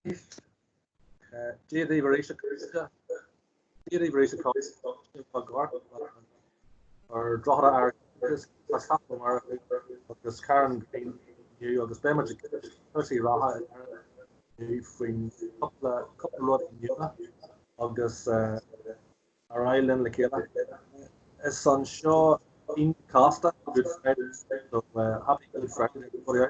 Déadí Marisha Déadí Marisha Pagar or Drogheda Irish as Cathal mar agus Karen Green new agus Bemid Percy Raha new faoin couple rud nua agus ar island le chéile. Is san seo in Costa Good Friday, so happy Good Friday for you.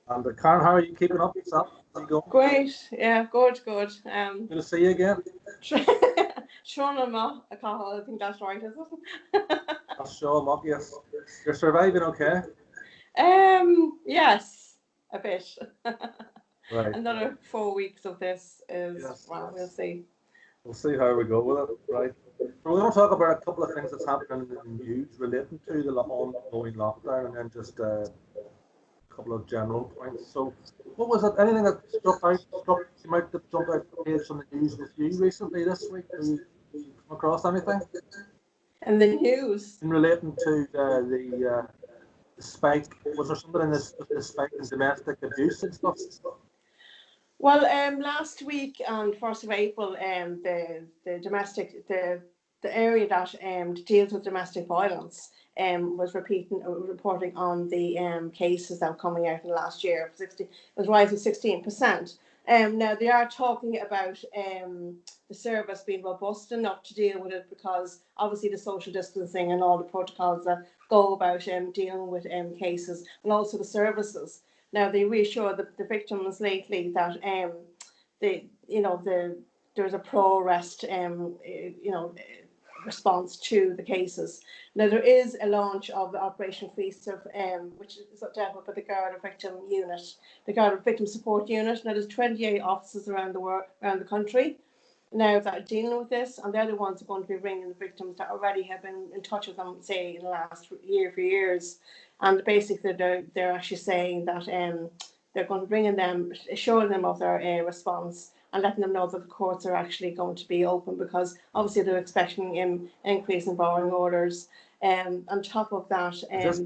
And Karen, how are you keeping up yourself? How you going? Great, yeah, good. Good to see you again. Sean and Ma, Cathal, I think that's right, is it? That's Sean Mock, yes. You're surviving okay? Yes, a bit. Right. Another 4 weeks of this is, Yes. well, we'll see. We'll see how we go with it, right? So we're going to talk about a couple of things that's happening in the news relating to the ongoing lockdown, and then just a couple of general points. So, what was it? Anything that struck you might have jumped out the page from the news with you recently this week? Have you come across anything? And the news? In relating to the spike, was there something in the spike in domestic abuse and stuff? Well, last week on 1st of April, the area that deals with domestic violence was reporting on the cases that were coming out in the last year. It was rising 16%. Now they are talking about the service being robust enough to deal with it, because obviously the social distancing and all the protocols that go about dealing with cases, and also the services. Now they reassure the victims lately that there's a pro-arrest response to the cases. Now there is a launch of Operation Feast, which is dealt with by the Garda Victim Unit, the Garda Victim Support Unit. Now there's 28 offices around the country now that are dealing with this, and they're the ones who are going to be ringing the victims that already have been in touch with them, say, in the last year for years. And basically they're actually saying that they're going to bring in them, assuring them of their response, and letting them know that the courts are actually going to be open, because obviously they're expecting an increase in borrowing orders. On top of that, is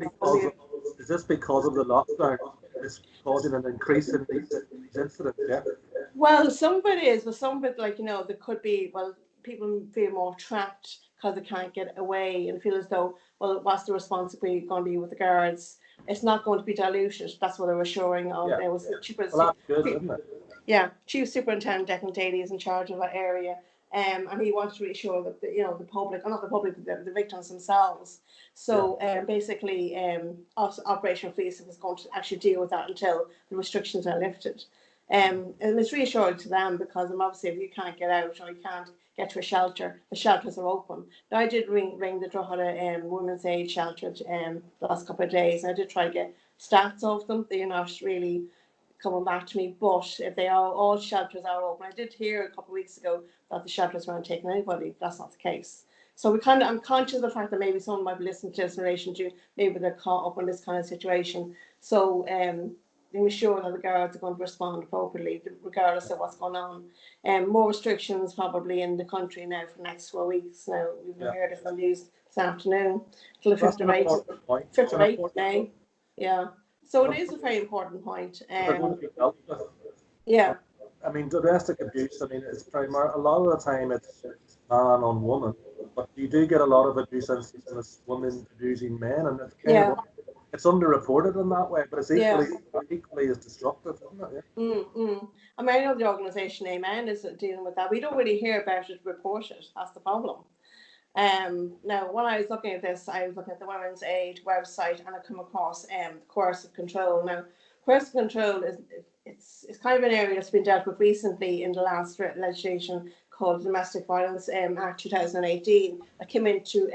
this because of the lockdown? It's causing an increase in these incidents, yeah? Well, some of it is, but some of it, there could be, people feel more trapped because they can't get away and feel as though, well, what's the responsibility going to be with the guards? It's not going to be diluted. That's what they're assuring of. Yeah. It was Well, that's good, isn't it? Yeah, Chief Superintendent Declan Daly is in charge of that area, and he wants to reassure that the public, or not the public, but the victims themselves. So basically, Operation Feast was going to actually deal with that until the restrictions are lifted. And it's reassuring to them, because obviously if you can't get out or you can't get to a shelter, the shelters are open. Now I did ring the Drogheda Women's Aid Shelter the last couple of days, and I did try to get stats of them. They're not really coming back to me, but if they are, all shelters are open. I did hear a couple of weeks ago that the shelters weren't taking anybody. That's not the case. So I'm conscious of the fact that maybe someone might be listening to this in relation to maybe they're caught up in this kind of situation. So being sure that the guards are going to respond appropriately, regardless of what's going on. More restrictions probably in the country now for the next 4 weeks. Now we've heard it on the news this afternoon till the 5th of May. Yeah. So it is a very important point. Yeah. I mean, domestic abuse, it's primarily, a lot of the time it's man on woman, but you do get a lot of abuse instances, women abusing men, and it's kind of, it's underreported in that way, but it's equally as destructive, isn't it? Yeah? I know the organisation Amen is dealing with that. We don't really hear about it, report it. That's the problem. Now, when I was looking at this, I was looking at the Women's Aid website, and I come across coercive control. Now, coercive control is kind of an area that's been dealt with recently in the last legislation called Domestic Violence Act 2018 that came into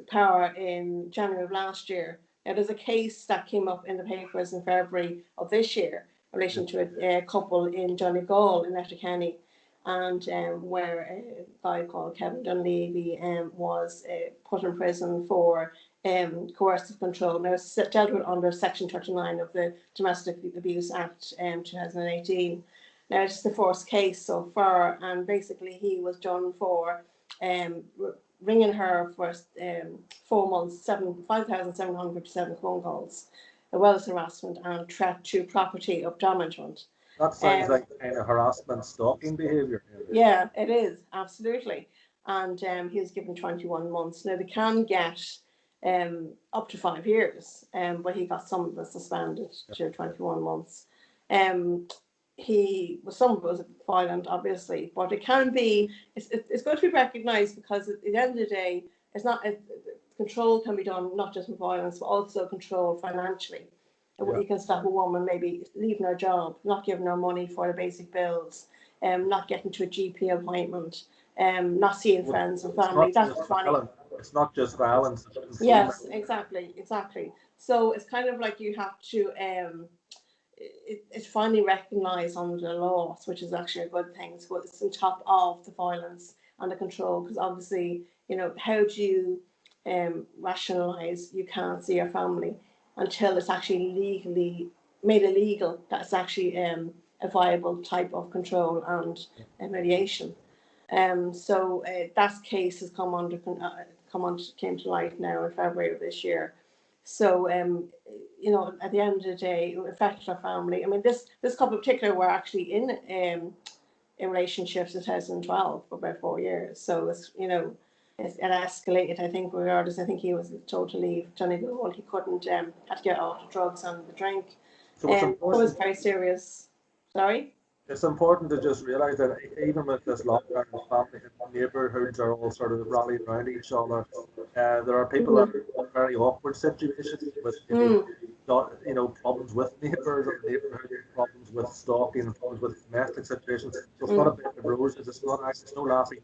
power in January of last year. Now, there's a case that came up in the papers in February of this year in relation to a couple in Donegal in Letterkenny, and where a guy called Kevin Dunleavy was put in prison for coercive control. Now, it's dealt with under Section 39 of the Domestic Abuse Act 2018. Now, it's the first case so far, and basically he was done for ringing her for 4 months, 5,757 phone calls, a wealth harassment and threat to property abandonment. That sounds like kind of harassment, stalking behaviour. Yeah, it is, absolutely. And he was given 21 months. Now, they can get up to 5 years, but he got some of it suspended to 21 months. Um, some of it was violent, obviously, but it can be, it's going to be recognised, because at the end of the day, it's not, control can be done not just with violence, but also control financially. Yeah. You can stop a woman maybe leaving her job, not giving her money for the basic bills, not getting to a GP appointment, not seeing friends and family. That's funny. It's not just violence. It's Yes, exactly. So it's kind of like you have to, it's finally recognised under the laws, which is actually a good thing. So it's on top of the violence and the control, because obviously, how do you rationalise you can't see your family until it's actually legally made illegal, that's actually a viable type of control and mediation. So that case has came to light now in February of this year. So at the end of the day, it affected our family. I mean, this couple in particular were actually in relationships in 2012 for about 4 years. So it escalated. I think regardless, I think he was told to leave Donegal. He couldn't had to get off the drugs and the drink. So it's important. It was very serious. Sorry. It's important to just realise that even with this lockdown, family and neighbourhoods are all sort of rallying around each other. There are people that are in very awkward situations with problems with neighbours or neighbourhood, problems with stalking, problems with domestic situations. So it's not a bed of roses. It's no laughing.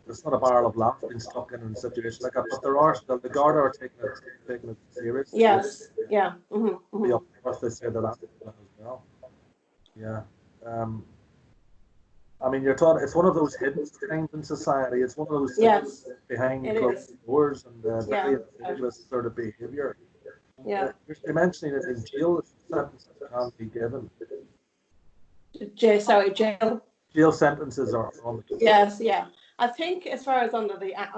It's not a barrel of laughs being stuck in a situation like that. But there are still the Garda are taking it seriously. Yes. Yeah. The up north they say that as well. Yeah. I mean, you're taught it's one of those hidden things in society. It's one of those things behind closed doors and very insidious sort of behaviour. Yeah. You're mentioning it in jail. Sentences can be given. Jail. Jail sentences are on the. Yes. Yeah. I think as far as under the act,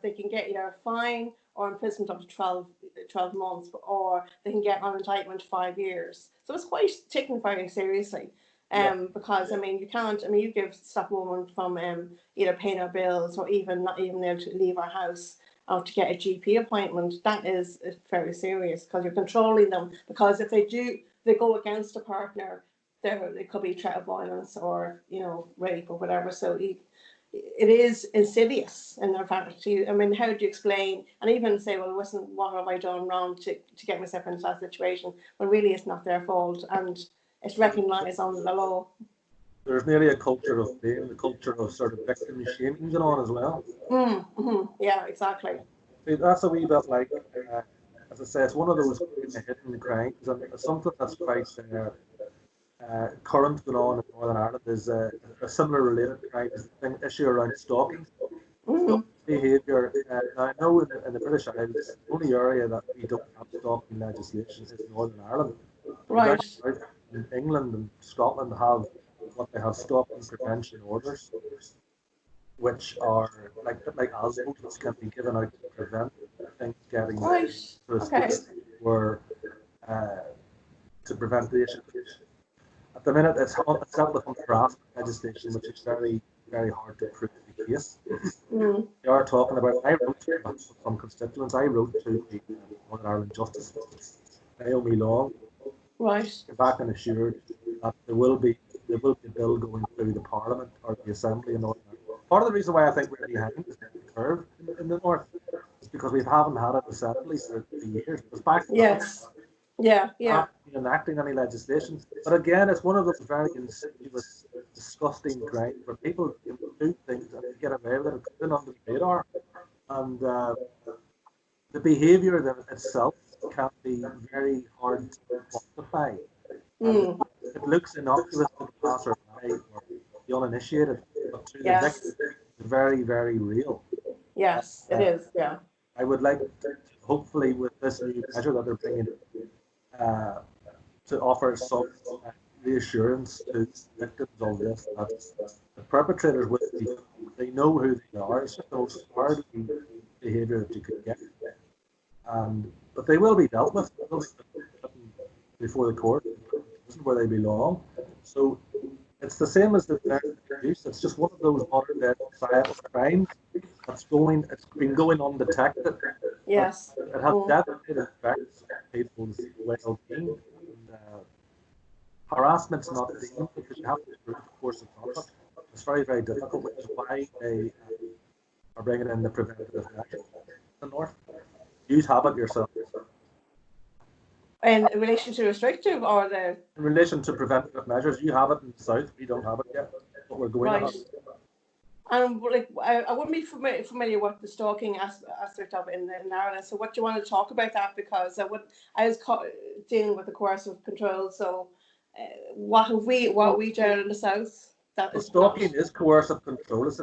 they can get either a fine or imprisonment up to 12 months, or they can get on indictment 5 years. So it's quite taken very seriously. Because you can't. You stop a woman from either paying her bills or even not even able to leave her house or to get a GP appointment. That is very serious, because you're controlling them. Because if they go against a partner, it could be threat of violence or rape or whatever. So it is insidious in fact. How do you explain and even say, well, listen, what have I done wrong to get myself into that situation, when really it's not their fault and it's recognised under the law. There's nearly a culture of blame, the culture of sort of victim shaming going on as well. Yeah, exactly. See, that's a wee bit like, as I say, it's one of those hidden crimes, and something that's quite current going on in Northern Ireland is a similar related crime is the issue around stalking. Stalking behaviour. I know in the British Isles, the only area that we don't have stalking legislation is Northern Ireland. Right. In England and Scotland have what they have stalking prevention orders, which are like ASBOs, which can be given out to prevent things getting to a state where to prevent the issue. At the minute, it's dealt with under harassment legislation, which is very, very hard to prove the case. They are talking about. I wrote to some constituents. I wrote to the Northern Ireland Justice, Naomi Long. Right. Back and assured that there will be a bill going through the Parliament or the Assembly in Northern Ireland. Part of the reason why I think we're behind the curve in the north is because we haven't had an assembly for years. It was back. Yes. Yeah. Not enacting any legislation, but again, it's one of those very insidious, disgusting crimes where people do things and get away with it, put under the radar, and the behaviour itself can be very hard to quantify. It looks innocuous to the passerby or the uninitiated, but to the victim, it's very, very real. Yes, it is. Yeah. I would like to, hopefully, with this new measure that they're bringing, to offer some reassurance to victims of this that the perpetrators will be, they know who they are. It's just the most cowardly behaviour that you could get, but they will be dealt with. They'll be put before the court. isn't where they belong. So it's the same as the abuse. It's just one of those modern day societal crimes it's been going undetected, but Yes. it has devastating effects on people's well-being. And, harassment's not deemed because you have to prove the course of conduct. It's very, very difficult, which is why they are bringing in the preventative measures in the north. You have it yourself. In relation to restrictive or the In relation to preventative measures, you have it in the south. We don't have it yet, but we're going to have it. And like I wouldn't be familiar with the stalking aspect of it in Ireland. So what do you want to talk about that? Because I was dealing with the coercive control. So what are we doing in the south? That is stalking is coercive control. It is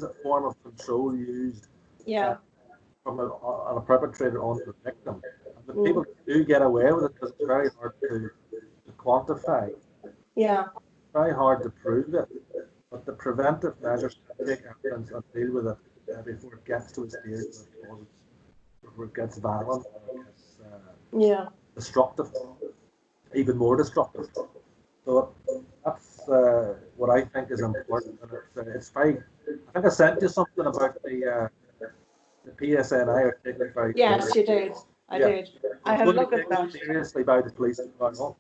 a form of control used from a perpetrator onto the victim. And the people do get away with it because it's very hard to quantify. Yeah. It's very hard to prove it. But the preventive measures take evidence and deal with it before it gets to a stage where it gets violent or it gets destructive, even more destructive. So that's what I think is important. And it's very. I think I sent you something about the PSNI are taking it very Yes, you did. I did. I had a look at that. Seriously by the police department.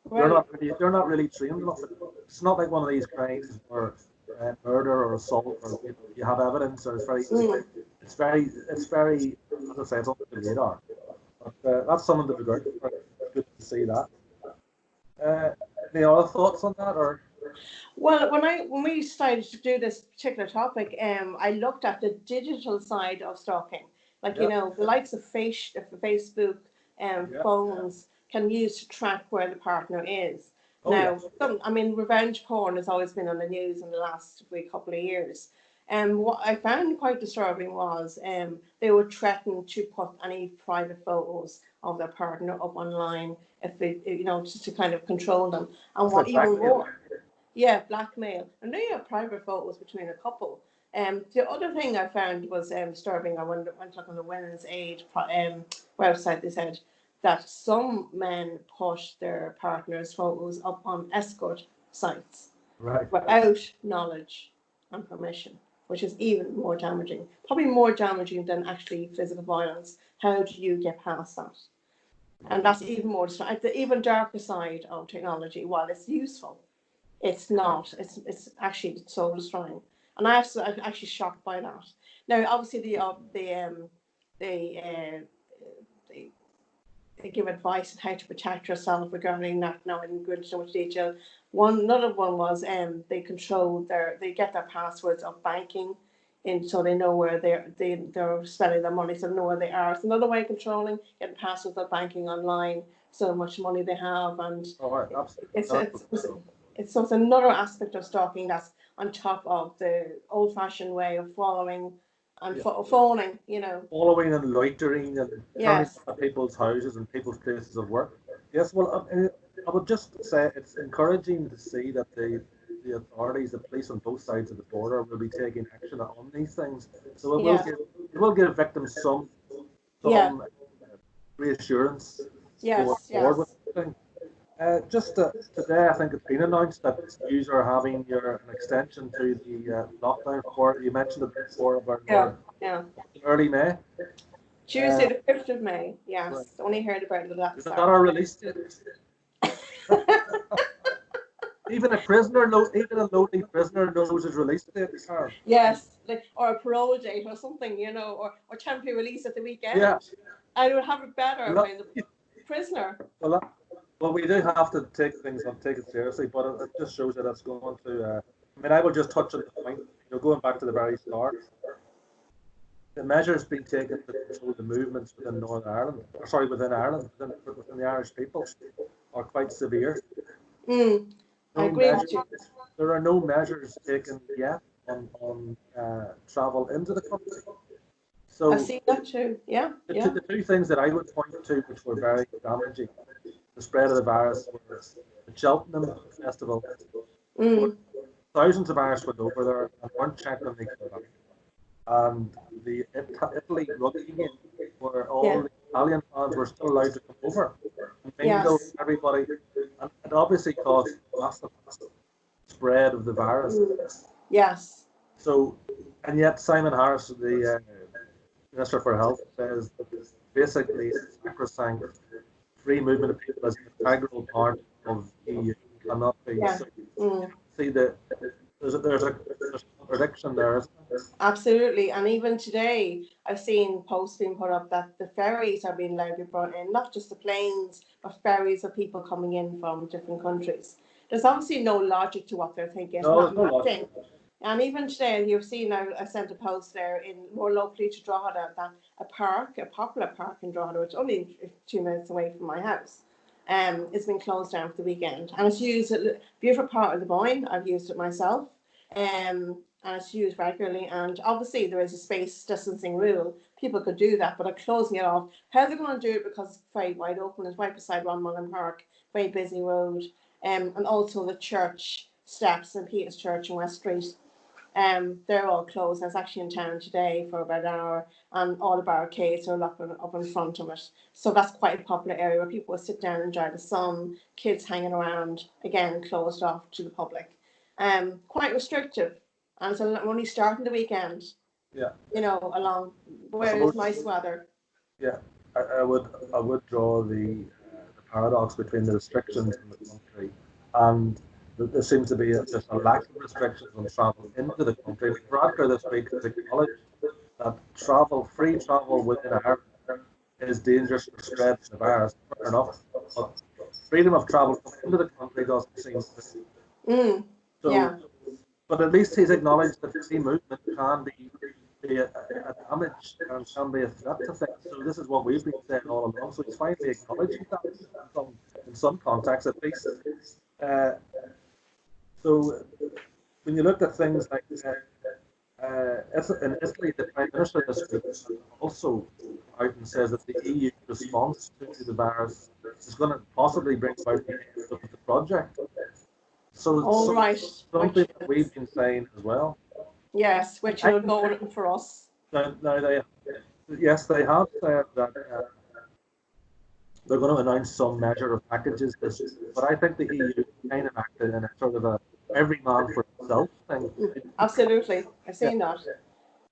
Right. They're not really trained enough. It's not like one of these crimes where murder or assault or you have evidence or it's very as I say, it's on the radar. But that's something to regard. It's good to see that. Any other thoughts on that or? Well, when we started to do this particular topic, I looked at the digital side of stalking. Like the likes of Facebook, phones can use to track where the partner is. Revenge porn has always been on the news in the last couple of years. And what I found quite disturbing was they would threaten to put any private photos of their partner up online if they, just to kind of control them. And what even more. Yeah, blackmail. And they have private photos between a couple. The other thing I found was disturbing. I went to look on the Women's Aid website. They said that some men put their partners' photos up on escort sites without knowledge and permission, which is even more damaging. Probably more damaging than actually physical violence. How do you get past that? And that's even more disturbing. The even darker side of technology, while it's useful, it's not. It's actually soul destroying, and I'm actually shocked by that. Now, obviously, they give advice on how to protect yourself regarding that. Now, I didn't go into so much detail. Another one was they get their passwords of banking, and so they know where they're spending their money, so they know where they are. It's another way of controlling, getting passwords of banking online, so how much money they have, and it's another aspect of stalking that's on top of the old-fashioned way of following and phoning, Following and loitering and turning up at people's houses and people's places of work. Yes, well, I would just say it's encouraging to see that the authorities, the police on both sides of the border, will be taking action on these things. So it will give victims some reassurance going forward with the thing. Just today, I think it's been announced that you are having an extension to the lockdown for. You mentioned it before about early May. Tuesday, the 5th of May. Yes, right. Only heard about it that. Is that our release date? Even a lonely prisoner knows his release date. Yes, or a parole date or something, or temporary release at the weekend. Yeah, I would have it better when the prisoner. Well, we do have to take it seriously, but it just shows that it's going to. I will just touch on the point. Going back to the very start, the measures being taken to control the movements within within Ireland, within the Irish people, are quite severe. I agree with you. There are no measures taken yet on travel into the country. So I see that too. Yeah. The two things that I would point to, which were very damaging, the spread of the virus, was the Cheltenham Festival. Thousands of Irish went over there and weren't checked when they came back. And the Italy rugby game, where all the Italian fans were still allowed to come over and mingle with Yes. everybody. And it obviously caused massive spread of the virus. Yes. So, and yet Simon Harris, the Minister for Health, says that basically it's sacrosanct. Free movement of people as an integral part of the EU cannot be. Yeah. So Mm. see that there's a contradiction there, isn't there? Absolutely. And even today, I've seen posts being put up that the ferries are being allowed to be brought in, not just the planes, but ferries of people coming in from different countries. There's obviously no logic to what they're thinking. It's No, not there's no matching. logic. And even today, you've seen, I sent a post there in more locally to Drogheda that a popular park in Drogheda, which is only 2 minutes away from my house, is been closed down for the weekend. And it's used, a beautiful part of the Boyne. I've used it myself. And it's used regularly. And obviously, there is a space distancing rule. People could do that, but are closing it off. How they're going to do it because it's very wide open. It's right beside Ron Mullen Park, very busy road. And also the church steps, St. Peter's Church in West Street. They're all closed. I was actually in town today for about an hour, and all the barricades are up in front of it. So that's quite a popular area where people will sit down and enjoy the sun, kids hanging around, again, closed off to the public. Quite restrictive. And so I'm only starting the weekend, Yeah. along I where suppose, there's nice weather. yeah, I would draw the paradox between the restrictions in the country and there seems to be just a lack of restrictions on travel into the country. Bradker this week has acknowledged that free travel within Ireland is dangerous for spreading the virus. Fair enough, but freedom of travel into the country doesn't seem to be. Yeah. So, but at least he's acknowledged that free movement can be a damage and can be a threat to things. So this is what we've been saying all along. So he's finally acknowledging that in some context at least. So when you look at things like in Italy, the Prime Minister this week also out and says that the EU response to the virus is going to possibly bring about the end of the project. So Right. something that we've been saying as well. Yes, which will go for us. Now yes, they have said that they're going to announce some measure of packages this year, but I think the EU kind of acted in a sort of a every man for himself thing. Absolutely. I've seen that.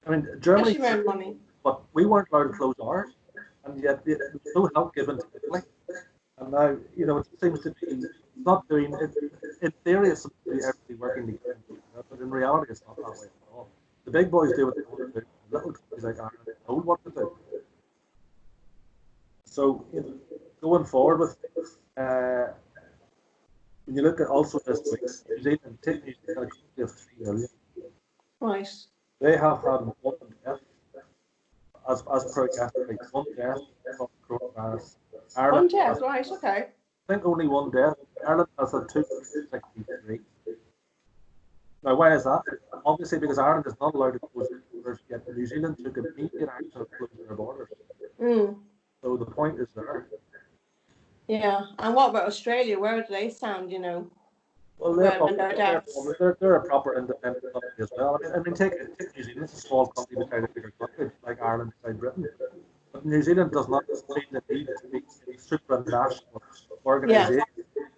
I mean, Germany, Especially around money. but we weren't allowed to close ours, and yet there was no help given to Italy. And now, it seems to be not doing it. In theory, it's supposed to be everybody working together, but in reality, it's not that way at all. The big boys do what they want to do. Little countries like Ireland are told what to do. So, going forward with when you look at also this week, New Zealand, take New Zealand, a country of 3 million. Right. They have had one death, as per yesterday, one death from coronavirus. One Ireland death, has, right, okay. I think, only one death. Ireland has had 263. Now, why is that? Obviously, because Ireland is not allowed to close their borders yet. New Zealand took immediate action to close their borders. So the point is there. Yeah, and what about Australia? Where do they stand, Well, they're a proper independent country as well. I mean, take New Zealand. It's a small country beside a bigger country, like Ireland beside Britain. But New Zealand does not feel the need to be a supranational organisation.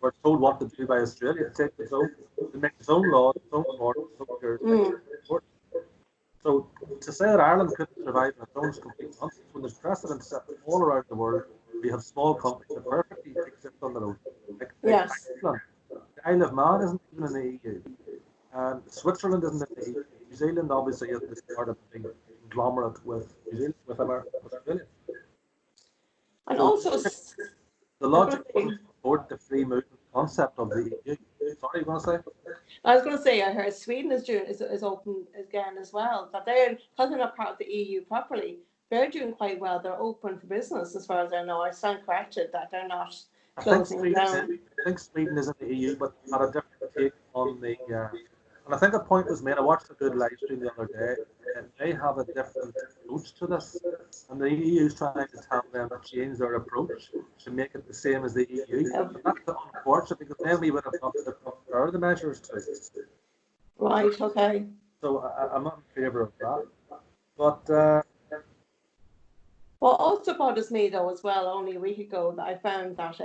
We're told what to do by Australia. It takes to make its own laws, its own borders, its own jurisdiction. So to say that Ireland couldn't survive on its own is complete nonsense. When there's precedent set all around the world, we have small countries that perfectly exist on their own. Like Iceland. The Isle of Man isn't even in the EU. And Switzerland isn't in the EU. New Zealand obviously is part of the big conglomerate with New Zealand, with Australia. And so also, the logic wouldn't support the free movement concept of the EU. Sorry, you want to say? I was going to say, I heard Sweden is open again as well. But because they're not part of the EU properly, they're doing quite well. They're open for business, as far as I know. I stand corrected that they're not closing down. I think Sweden is in the EU, but had a different take on the. And I think a point was made. I watched a good live stream the other day, and they have a different approach to this. And the EU is trying to tell them to change their approach to make it the same as the EU. And that's unfortunate because then we would have got to compare the measures too. Right, okay. So I'm not in favour of that. But What also bothers me though as well, only a week ago, that I found that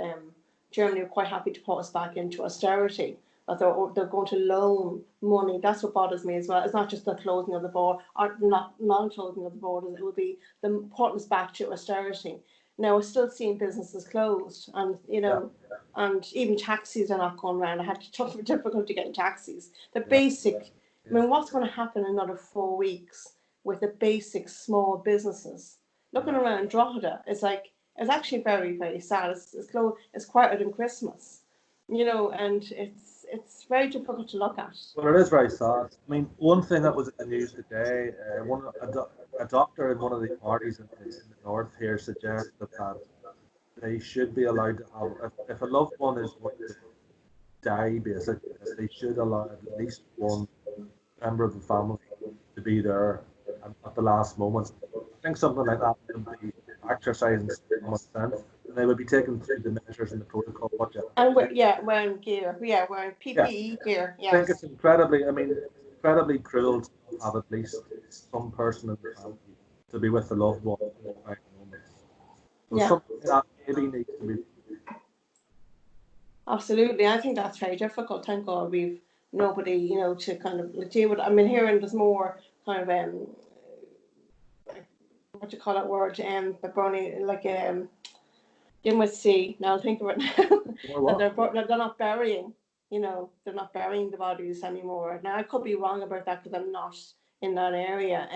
Germany were quite happy to put us back into austerity. That they're going to loan money. That's what bothers me as well. It's not just the closing of the border, or not non-closing of the borders. It will be the putting us back to austerity. Now we're still seeing businesses closed, and Yeah, and even taxis are not going around. I had difficulty getting taxis. The yeah, basic. I yeah, mean, what's going to happen in another 4 weeks with the basic small businesses? Looking yeah. around Drogheda, it's actually very, very sad. It's quieter than Christmas, and it's very difficult to look at. Well, it is very sad. I mean, one thing that was in the news today, a doctor in one of the parties in the north here suggested that they should be allowed to have, if a loved one is going to die, basically, that they should allow at least one member of the family to be there at the last moments. I think something like that would be exercising some common sense, and they would be taken through the measures and the protocol. What you have And to do. wearing gear. Yeah, wearing Yeah, PPE gear. I think Yes. it's incredibly. I mean, it's incredibly cruel to not have at least some person in the family to be with the loved one in the final moments. So Yeah. something like that maybe needs to be. Absolutely. I think that's very difficult. Thank God we've nobody, to kind of deal with. I mean, hearing there's more kind of what do you call that word? But burning like you must see. Now think of it now Or that what? they're not burying. They're not burying the bodies anymore. Now I could be wrong about that because I'm not in that area.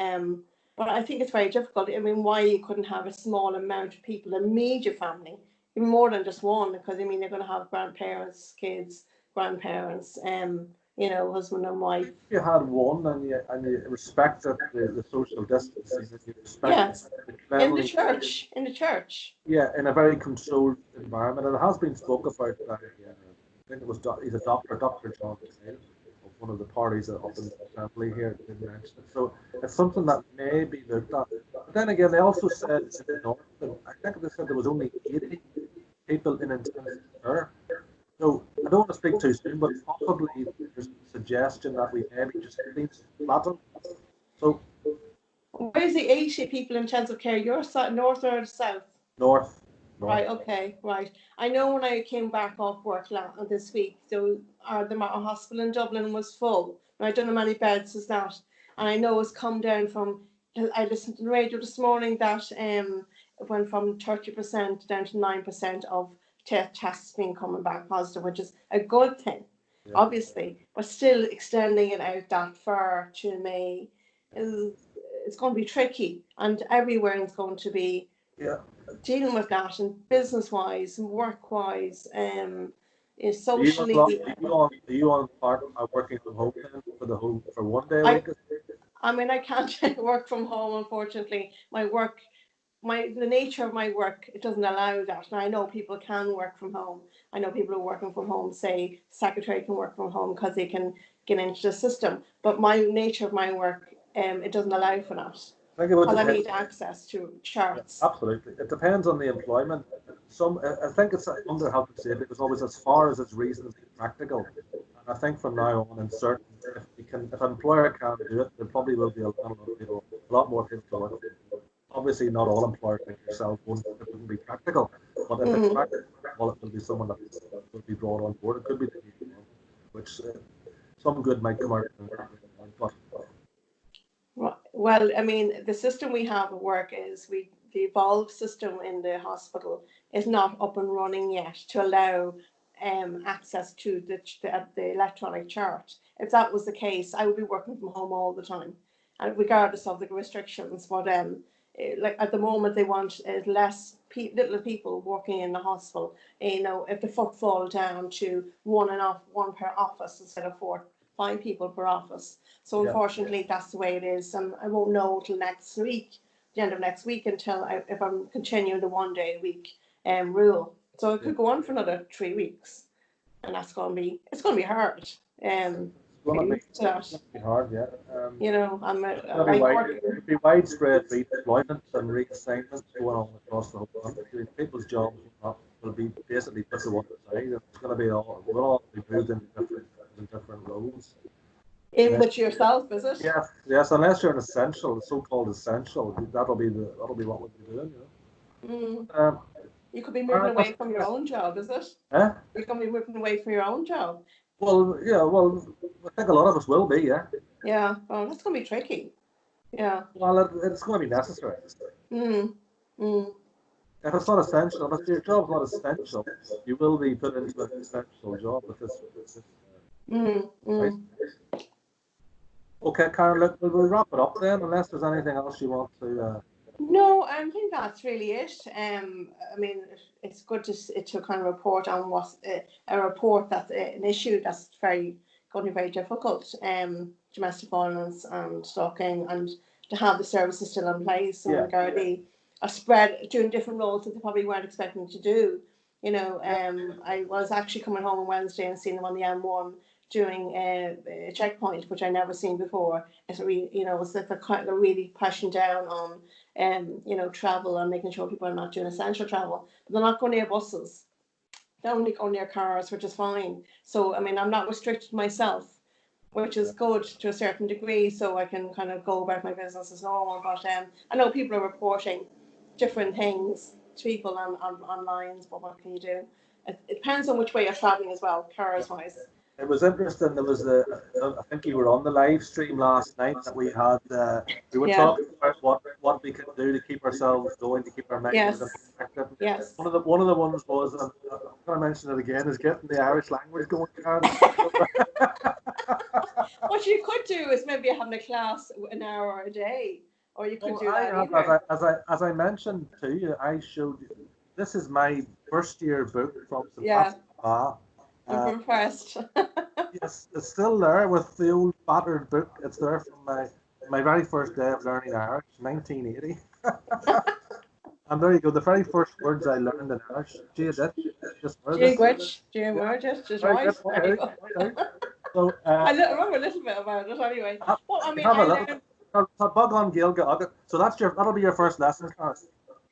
But I think it's very difficult. I mean, why you couldn't have a small amount of people, immediate family, even more than just one, because I mean they're going to have grandparents, kids, grandparents, husband and wife. If you had one and you respected the social distancing and you respected Yes, the in the cleanliness, church, in the church. yeah, in a very controlled environment, and it has been spoke about by I think it was he's a doctor, Dr. John Kyle, of one of the parties up in the assembly here did mention it. So it's something that may be looked at. But then again, they also said in the north, that I think they said there was only 80 people in intensive care. So I don't want to speak too soon, but possibly there's a suggestion that we maybe just clean flatten. So Where's the 80 people in intensive care? You're north or south? north, north. Right, okay, right. I know when I came back off work this week, our hospital in Dublin was full. I don't know how many beds is that. And I know it's come down from, I listened to the radio this morning that it went from 30% down to 9% of tests being coming back positive, which is a good thing, Yeah, obviously. But still extending it out that far to May is it's going to be tricky, and everywhere is going to be yeah. dealing with that, and business wise and work wise, is Are you on, socially. are you on part working from home then for one day a I week? I mean I can't work from home, unfortunately. The nature of my work, it doesn't allow that. And I know people can work from home. I know people who are working from home, say secretary can work from home because they can get into the system. But my nature of my work, it doesn't allow for that. I think it would Because I depend. need access to Yeah, charts. absolutely. It depends on the employment. I think it's under health and safety. It was always as far as it's reasonably practical. And I think from now on, in certain, if an employer can do it, there probably will be a lot more people to work from home. Obviously, not all employers like yourself it wouldn't be practical. But if it's Mm-hmm. practical, well, it will be someone that will be brought on board. It could be the new government, which some good might come out of it. But Well, I mean, the system we have at work is the evolved system in the hospital is not up and running yet to allow access to the electronic chart. If that was the case, I would be working from home all the time, and regardless of the restrictions. But like at the moment, they want less little people working in the hospital. If the footfall down to one per office instead of 5 people per office. So yeah, unfortunately, that's the way it is, and I won't know till next week, the end of next week, if I'm continuing the 1 day a week rule. So it yeah. could go on for another 3 weeks, and it's going to be hard. It's gonna be To that. hard, yeah. There's going to be I work. there'll be widespread redeployment and reassignments going on across the whole country. People's jobs will be basically put to one side. It's going to be we'll all be moved in different roles. In Unless, with yourself, is it? yes, unless you're an essential, so-called essential, that'll be what we'll be doing. Mm. Um, You could be moving away from your own job, is it? eh? You can be moving away from your own job. Well, yeah, well, I think a lot of us will be, yeah. Yeah. Oh, that's gonna be tricky. Yeah. Well, it's going to be necessary. Mm. Mm. If it's not essential, if your job's not essential, you will be put into an essential job with this Mm. right? Mm. Okay, Karen, look, we'll wrap it up then, unless there's anything else you want to. No, I think that's really it. I mean, it's good to kind of report on what's a report that's an issue that's going to be very difficult. Domestic violence and stalking, and to have the services still in place. And Yeah. Gardaí are spread doing different roles that they probably weren't expecting to do. You know, I was actually coming home on Wednesday and seeing them on the M1 doing a checkpoint, which I never seen before. It's really, it's like they're really pushing down on travel and making sure people are not doing essential travel. But they're not going near buses. They're only going near cars, which is fine. So, I mean, I'm not restricted myself, which is good to a certain degree, so I can kind of go about my business as normal. But I know people are reporting different things to people on lines, but what can you do? It depends on which way you're traveling as well, cars wise. It was interesting. There was I think you were on the live stream last night that we had. We were Yeah. talking about what we could do to keep ourselves going, to keep our mechanism active. Yes. One of the ones was, and I'm going to mention it again, is getting the Irish language going, Karen. What you could do is maybe having a class an hour a day, or you could do that either. As I mentioned to you, I showed you. This is my first year book from St. Yeah. Patrick's. I'm impressed. Yes, it's still there with the old battered book. It's there from my very first day of learning Irish, 1980. And there you go. The very first words I learned in Irish. Just Jigwich, just right. So I remember a little bit about it anyway. Well, I mean, have a I little. Bug on Gilga. So that'll be your first lesson, Karen.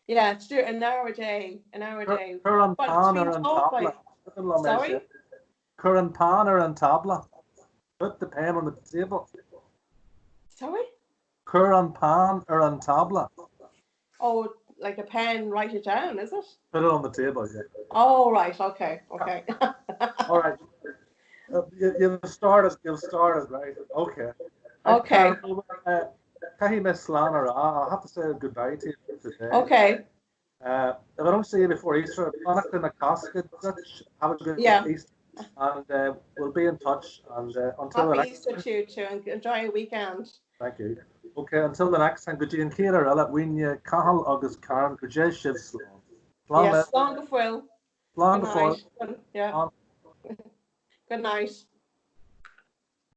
Yeah, to do an hour a day, Curran But pan it's or being an taught by. tabla. Sorry. Curran pan or an tabla. Put the pen on the table. Sorry. Curran pan or an tabla. Oh, like a pen, write it down, is it? Put it on the table, yeah. Oh, right. Okay. All right. You've started, right? Okay. Okay. Miss Slanner, I'll have to say goodbye to you today. Okay. If I don't see you before Easter, product in a casket, have a good Easter, and we'll be in touch. And until the next Easter to you too, and enjoy your weekend. Thank you. Okay, until the next time, good you and Kira, I'll let Cathal agus Karen, good day, Shiv Sloan. Yes, long before. Long before. Yeah. Good night.